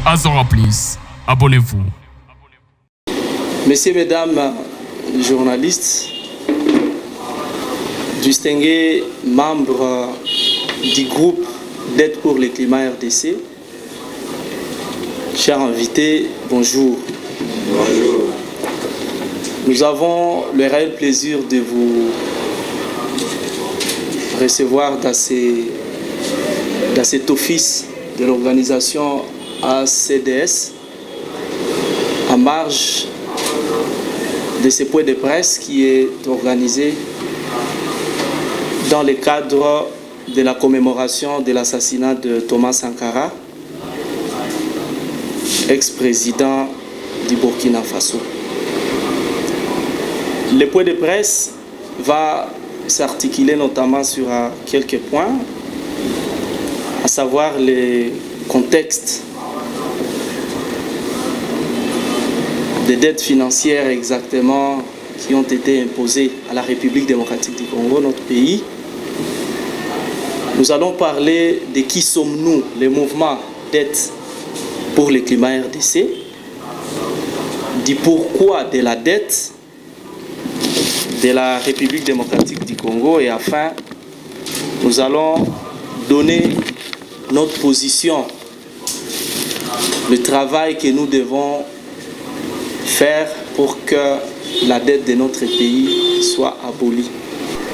Azora Plus, abonnez-vous. Messieurs, mesdames, journalistes, distingués membres du groupe d'aide pour le climat RDC, chers invités, bonjour. Bonjour. Nous avons le réel plaisir de vous recevoir dans cet office de l'organisation ACDS en marge de ce point de presse qui est organisé dans le cadre de la commémoration de l'assassinat de Thomas Sankara, ex-président du Burkina Faso. Le point de presse va s'articuler notamment sur quelques points, à savoir les contextes des dettes financières exactement qui ont été imposées à la République démocratique du Congo, notre pays. Nous allons parler de qui sommes-nous, le mouvement d'aide pour le climat RDC, du pourquoi de la dette de la République démocratique du Congo, et enfin, nous allons donner notre position, le travail que nous devons faire pour que la dette de notre pays soit abolie.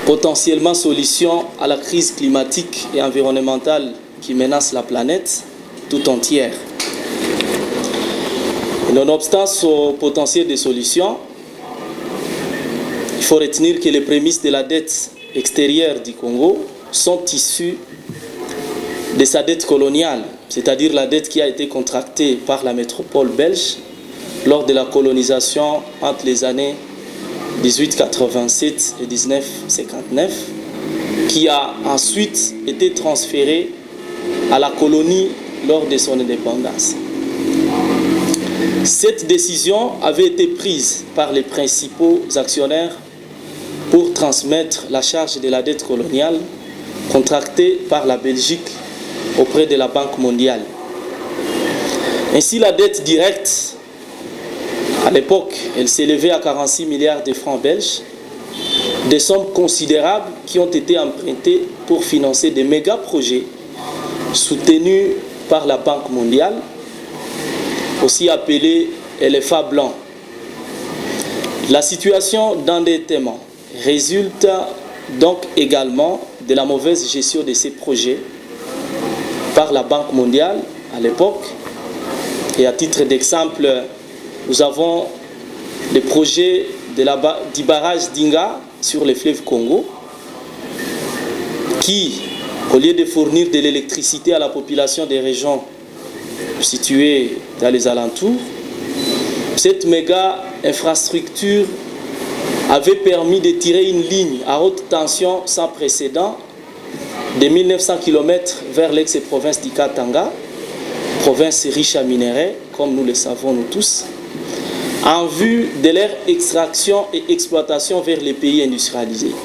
Potentiellement solution à la crise climatique et environnementale qui menace la planète tout entière. Nonobstant ce potentiel de solution, il faut retenir que les prémices de la dette extérieure du Congo sont issues de sa dette coloniale, c'est-à-dire la dette qui a été contractée par la métropole belge lors de la colonisation entre les années 1887 et 1959, qui a ensuite été transférée à la colonie lors de son indépendance. Cette décision avait été prise par les principaux actionnaires pour transmettre la charge de la dette coloniale contractée par la Belgique auprès de la Banque mondiale. Ainsi, la dette directe, à l'époque, elle s'élevait à 46 milliards de francs belges, des sommes considérables qui ont été empruntées pour financer des méga-projets soutenus par la Banque mondiale, aussi appelés LFA blanc. La situation d'endettement résulte donc également de la mauvaise gestion de ces projets par la Banque mondiale à l'époque. Et à titre d'exemple, nous avons le projet du barrage d'Inga sur le fleuve Congo qui, au lieu de fournir de l'électricité à la population des régions situées dans les alentours, cette méga infrastructure avait permis de tirer une ligne à haute tension sans précédent de 1900 km vers l'ex-province du Katanga, province riche à minerais, comme nous le savons nous tous, en vue de leur extraction et exploitation vers les pays industrialisés.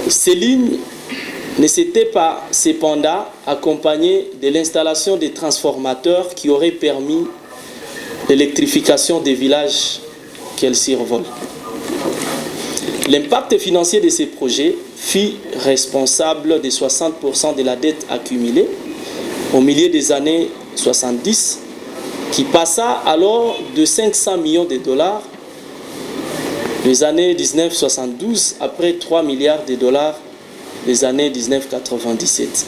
Ces lignes ne s'étaient pas cependant accompagnées de l'installation des transformateurs qui auraient permis l'électrification des villages qu'elles survolent. L'impact financier de ces projets fut responsable de 60% de la dette accumulée au milieu des années 70, qui passa alors de 500 millions de dollars les années 1972 après 3 milliards de dollars les années 1997.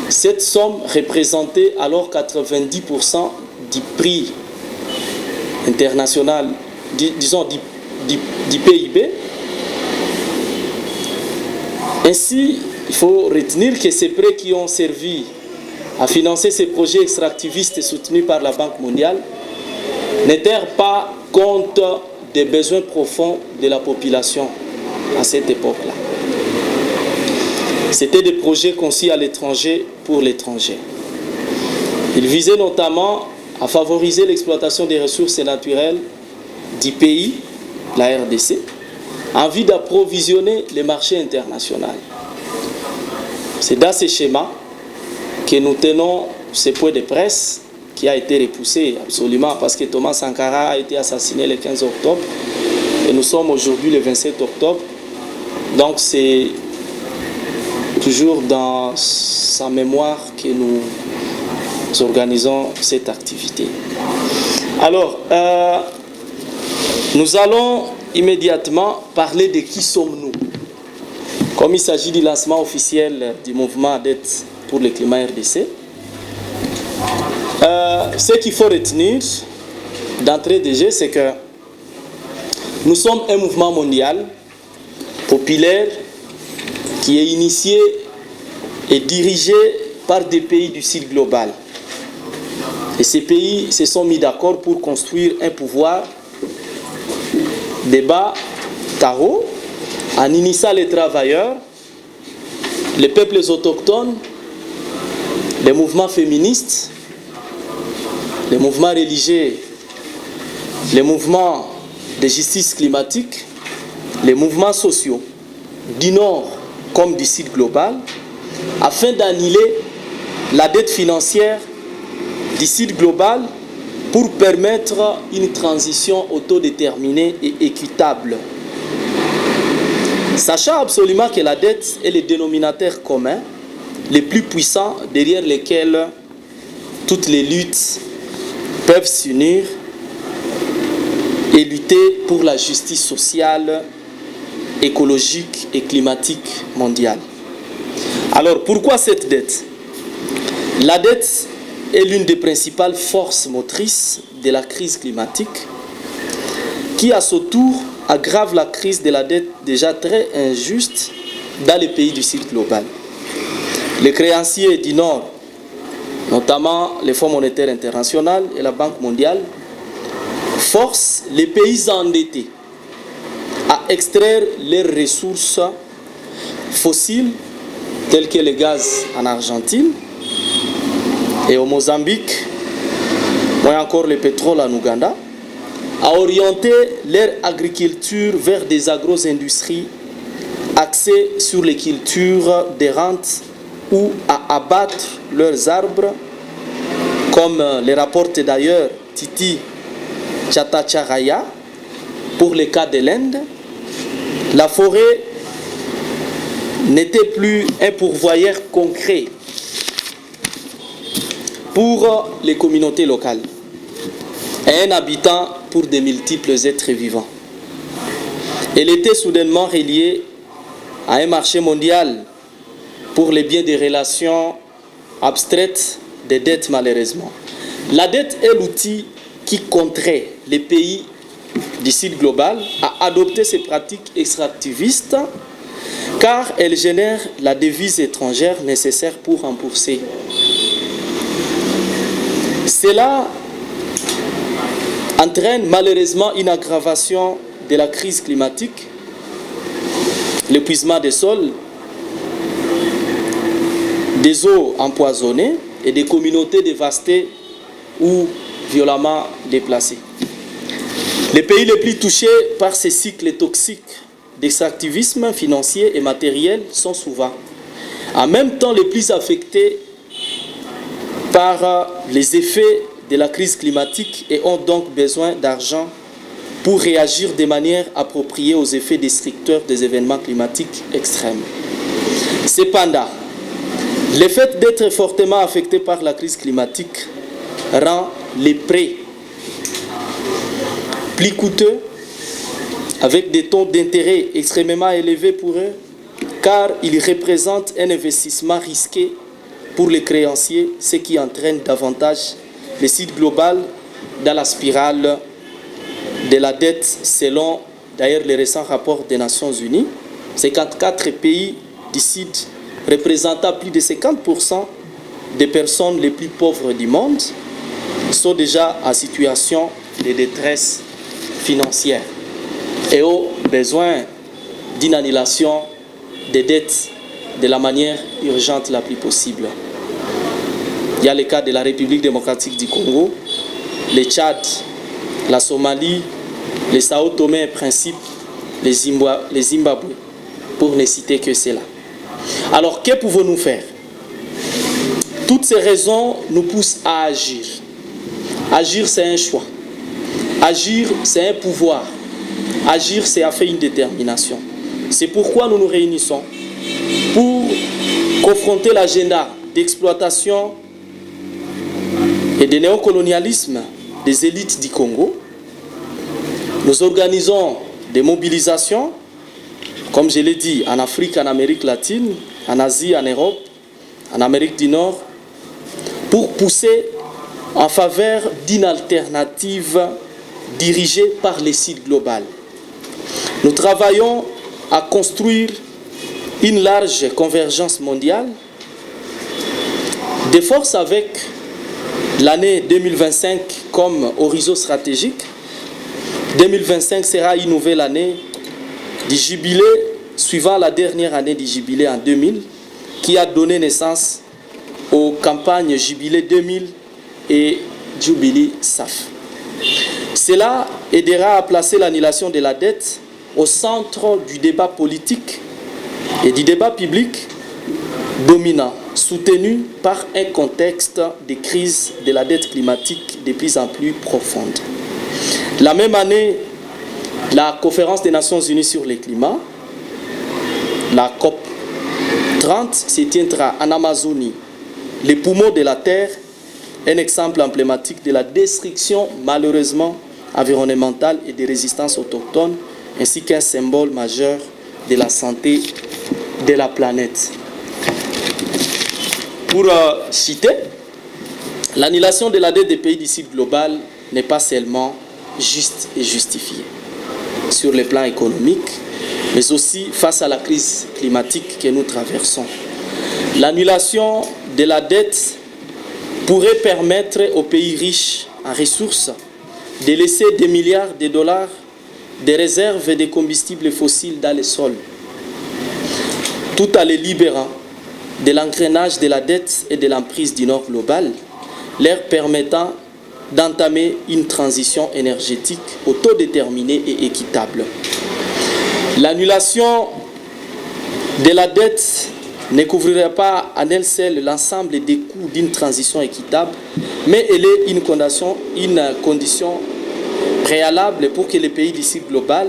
Cette somme représentait alors 90% du prix international, disons du PIB. Ainsi, il faut retenir que ces prêts qui ont servi à financer ces projets extractivistes soutenus par la Banque mondiale n'étaient pas compte des besoins profonds de la population à cette époque-là. C'était des projets conçus à l'étranger pour l'étranger. Ils visaient notamment à favoriser l'exploitation des ressources naturelles du pays, la RDC, en vue d'approvisionner les marchés internationaux. C'est dans ces schémas que nous tenons ce point de presse qui a été repoussé absolument parce que Thomas Sankara a été assassiné le 15 octobre et nous sommes aujourd'hui le 27 octobre. Donc c'est toujours dans sa mémoire que nous organisons cette activité. Alors, nous allons immédiatement parler de qui sommes-nous. Comme il s'agit du lancement officiel du mouvement d'aide pour le climat RDC, ce qu'il faut retenir d'entrée de jeu, c'est que nous sommes un mouvement mondial, populaire, qui est initié et dirigé par des pays du Sud global. Et ces pays se sont mis d'accord pour construire un pouvoir de bas carreau en initiant les travailleurs, les peuples autochtones, les mouvements féministes, les mouvements religieux, les mouvements de justice climatique, les mouvements sociaux du Nord comme du Sud global, afin d'annuler la dette financière du Sud global pour permettre une transition autodéterminée et équitable. Sachant absolument que la dette est le dénominateur commun, le plus puissant derrière lequel toutes les luttes peuvent s'unir et lutter pour la justice sociale, écologique et climatique mondiale. Alors pourquoi cette dette? La dette est l'une des principales forces motrices de la crise climatique qui à son tour aggrave la crise de la dette déjà très injuste dans les pays du Sud global. Les créanciers du Nord, notamment le Fonds monétaire international et la Banque mondiale, forcent les pays endettés à extraire leurs ressources fossiles telles que le gaz en Argentine et au Mozambique, ou encore le pétrole en Ouganda, à orienter leur agriculture vers des agro-industries axées sur les cultures de rente ou à abattre leurs arbres, comme le rapporte d'ailleurs Titi Chatacharaya pour le cas de l'Inde. La forêt n'était plus un pourvoyeur concret pour les communautés locales et un habitant pour de multiples êtres vivants. Elle était soudainement reliée à un marché mondial pour les biens des relations abstraites des dettes malheureusement. La dette est l'outil qui contraint les pays du Sud global à adopter ces pratiques extractivistes car elles génèrent la devise étrangère nécessaire pour rembourser. Cela entraîne malheureusement une aggravation de la crise climatique, l'épuisement des sols, des eaux empoisonnées et des communautés dévastées ou violemment déplacées. Les pays les plus touchés par ces cycles toxiques d'extractivisme financier et matériel sont souvent en même temps les plus affectés par les effets de la crise climatique et ont donc besoin d'argent pour réagir de manière appropriée aux effets destructeurs des événements climatiques extrêmes. Cependant, le fait d'être fortement affecté par la crise climatique rend les prêts plus coûteux avec des taux d'intérêt extrêmement élevés pour eux car ils représentent un investissement risqué pour les créanciers, ce qui entraîne davantage le Sud global dans la spirale de la dette selon d'ailleurs les récents rapports des Nations Unies. 54 pays du Sud représentant plus de 50% des personnes les plus pauvres du monde sont déjà en situation de détresse financière et ont besoin d'une annulation des dettes de la manière urgente la plus possible. Il y a le cas de la République démocratique du Congo, le Tchad, la Somalie, les Sao Tomé et Principe, les Zimbabwe, pour ne citer que cela. Alors, que pouvons-nous faire? Toutes ces raisons nous poussent à agir. Agir, c'est un choix. Agir, c'est un pouvoir. Agir, c'est faire une détermination. C'est pourquoi nous nous réunissons pour confronter l'agenda d'exploitation et de néocolonialisme des élites du Congo. Nous organisons des mobilisations, comme je l'ai dit, en Afrique, en Amérique latine, en Asie, en Europe, en Amérique du Nord, pour pousser en faveur d'une alternative dirigée par les sites globales. Nous travaillons à construire une large convergence mondiale, de force avec l'année 2025 comme horizon stratégique. 2025 sera une nouvelle année du jubilé, suivant la dernière année du jubilé en 2000, qui a donné naissance aux campagnes Jubilé 2000 et Jubilee SAF. Cela aidera à placer l'annulation de la dette au centre du débat politique et du débat public dominant, soutenu par un contexte de crise de la dette climatique de plus en plus profonde. La même année, la conférence des Nations Unies sur le climat, la COP 30, se tiendra en Amazonie, les poumons de la Terre, un exemple emblématique de la destruction malheureusement environnementale et de résistance autochtone, ainsi qu'un symbole majeur de la santé de la planète. Pour citer, l'annulation de la dette des pays du Sud global n'est pas seulement juste et justifiée sur le plan économique, mais aussi face à la crise climatique que nous traversons. L'annulation de la dette pourrait permettre aux pays riches en ressources de laisser des milliards de dollars de réserves de combustibles fossiles dans les sols, tout en les libérant de l'engrenage de la dette et de l'emprise du Nord global, leur permettant d'entamer une transition énergétique autodéterminée et équitable. L'annulation de la dette ne couvrirait pas en elle seule l'ensemble des coûts d'une transition équitable, mais elle est une condition préalable pour que les pays du Sud global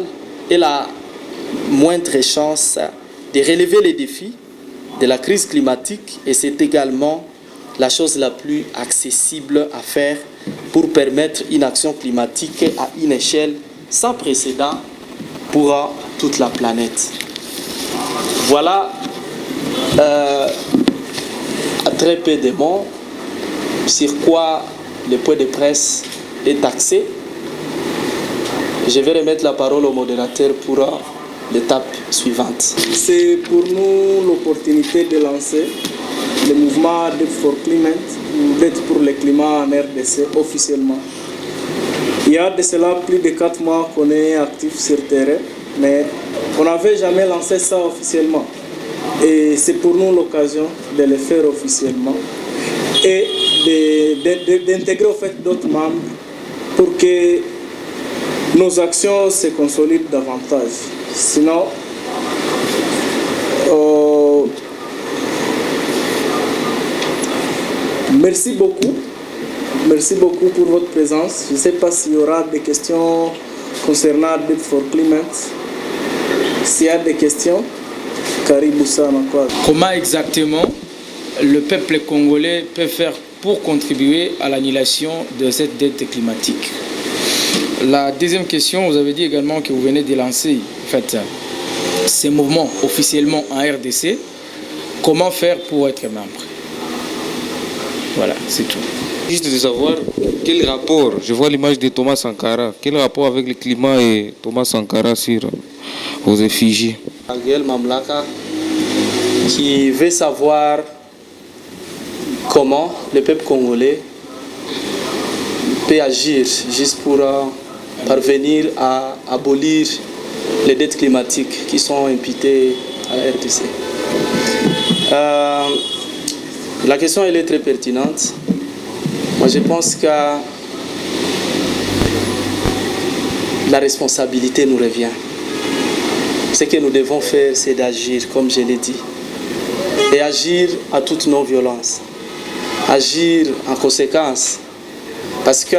aient la moindre chance de relever les défis de la crise climatique, et c'est également la chose la plus accessible à faire pour permettre une action climatique à une échelle sans précédent pour toute la planète. Voilà à très peu de mots sur quoi le point de presse est axé. Je vais remettre la parole au modérateur pour l'étape suivante. C'est pour nous l'opportunité de lancer le mouvement Debt for Climate, ou Dette pour le climat en RDC officiellement. Il y a de cela plus de 4 mois qu'on est actif sur terrain, mais on n'avait jamais lancé ça officiellement. Et c'est pour nous l'occasion de le faire officiellement et d'intégrer au fait d'autres membres pour que nos actions se consolident davantage. Sinon, merci beaucoup. Merci beaucoup pour votre présence. Je ne sais pas s'il y aura des questions concernant Debt for Climate. S'il y a des questions, Karibou Sana. Comment exactement le peuple congolais peut faire pour contribuer à l'annulation de cette dette climatique? La deuxième question, vous avez dit également que vous venez de lancer en fait, ces mouvements officiellement en RDC. Comment faire pour être membre? Voilà, c'est tout. Juste de savoir quel rapport, je vois l'image de Thomas Sankara, quel rapport avec le climat et Thomas Sankara sur aux effigies? Aguel Mamlaka, qui veut savoir comment le peuple congolais peut agir juste pour parvenir à abolir les dettes climatiques qui sont imputées à la RDC. La question elle est très pertinente. Moi je pense que la responsabilité nous revient. Ce que nous devons faire, c'est d'agir, comme je l'ai dit, et agir à toute non-violence. agir en conséquence. Parce que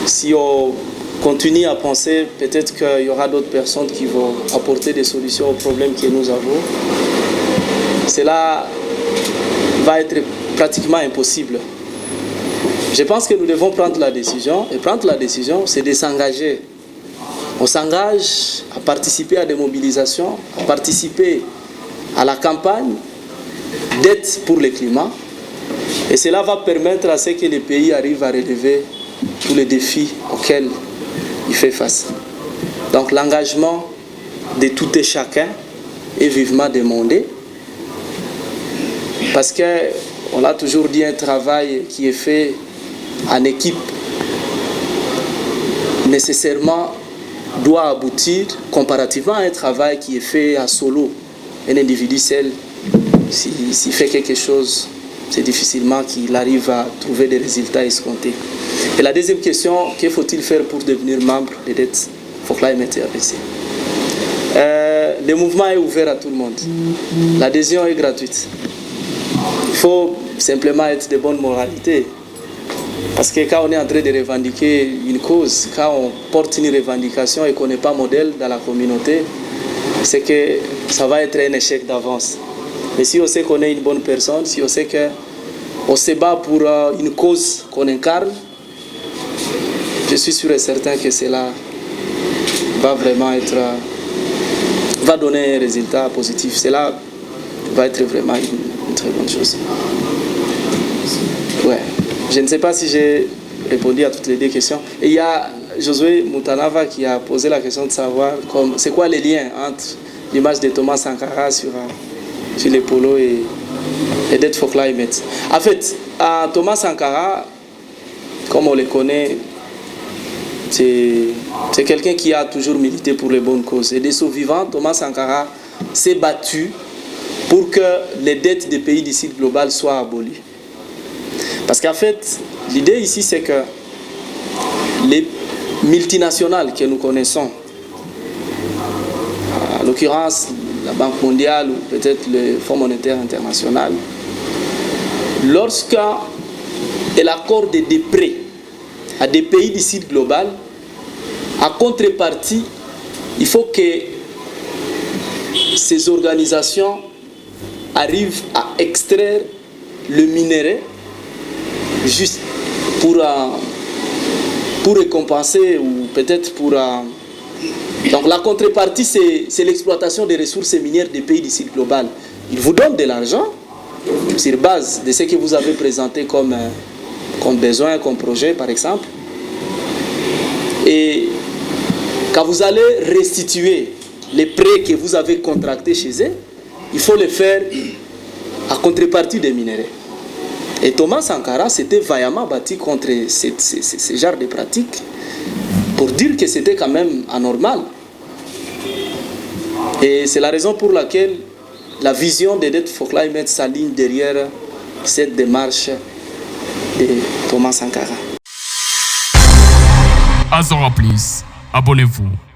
si on continue à penser, peut-être qu'il y aura d'autres personnes qui vont apporter des solutions aux problèmes que nous avons. Cela va être pratiquement impossible. Je pense que nous devons prendre la décision, et prendre la décision, c'est de s'engager. On s'engage à participer à des mobilisations, à participer à la campagne d'aide pour le climat, et cela va permettre à ce que les pays arrivent à relever tous les défis auxquels il fait face. Donc l'engagement de tout et chacun est vivement demandé, parce qu'on a toujours dit un travail qui est fait en équipe nécessairement doit aboutir comparativement à un travail qui est fait à solo. Un individu seul, s'il fait quelque chose, c'est difficilement qu'il arrive à trouver des résultats escomptés. Et la deuxième question, que faut-il faire pour devenir membre de DET FOCLA MTRDC? Le mouvement est ouvert à tout le monde. L'adhésion est gratuite. Il faut simplement être de bonne moralité. Parce que quand on est en train de revendiquer une cause, quand on porte une revendication et qu'on n'est pas modèle dans la communauté, c'est que ça va être un échec d'avance. Mais si on sait qu'on est une bonne personne, si on sait qu'on se bat pour une cause qu'on incarne, je suis sûr et certain que cela va vraiment va donner un résultat positif. Cela va être vraiment une très bonne chose. Ouais. Je ne sais pas si j'ai répondu à toutes les deux questions. Et il y a Josué Moutanava qui a posé la question de savoir c'est quoi les liens entre l'image de Thomas Sankara sur les polos et DET FOCLA IMET. En fait, Thomas Sankara, comme on le connaît, c'est quelqu'un qui a toujours milité pour les bonnes causes. Et de son vivant, Thomas Sankara s'est battu pour que les dettes des pays du Sud global soient abolies. Parce qu'en fait, l'idée ici, c'est que les multinationales que nous connaissons, en l'occurrence la Banque mondiale ou peut-être le Fonds monétaire international, lorsqu'elle accorde des prêts à des pays du Sud global, en contrepartie, il faut que ces organisations arrivent à extraire le minerai juste pour récompenser ou peut-être pour... Donc la contrepartie, c'est l'exploitation des ressources minières des pays du Sud global. Ils vous donnent de l'argent sur base de ce que vous avez présenté comme besoin, comme projet par exemple. Et quand vous allez restituer les prêts que vous avez contractés chez eux, il faut le faire à contrepartie des minéraux. Et Thomas Sankara s'était vaillamment battu contre ce genre de pratiques pour dire que c'était quand même anormal. Et c'est la raison pour laquelle la vision de DET FOCLA IMET s'aligne derrière cette démarche de Thomas Sankara. Azora Plus, abonnez-vous.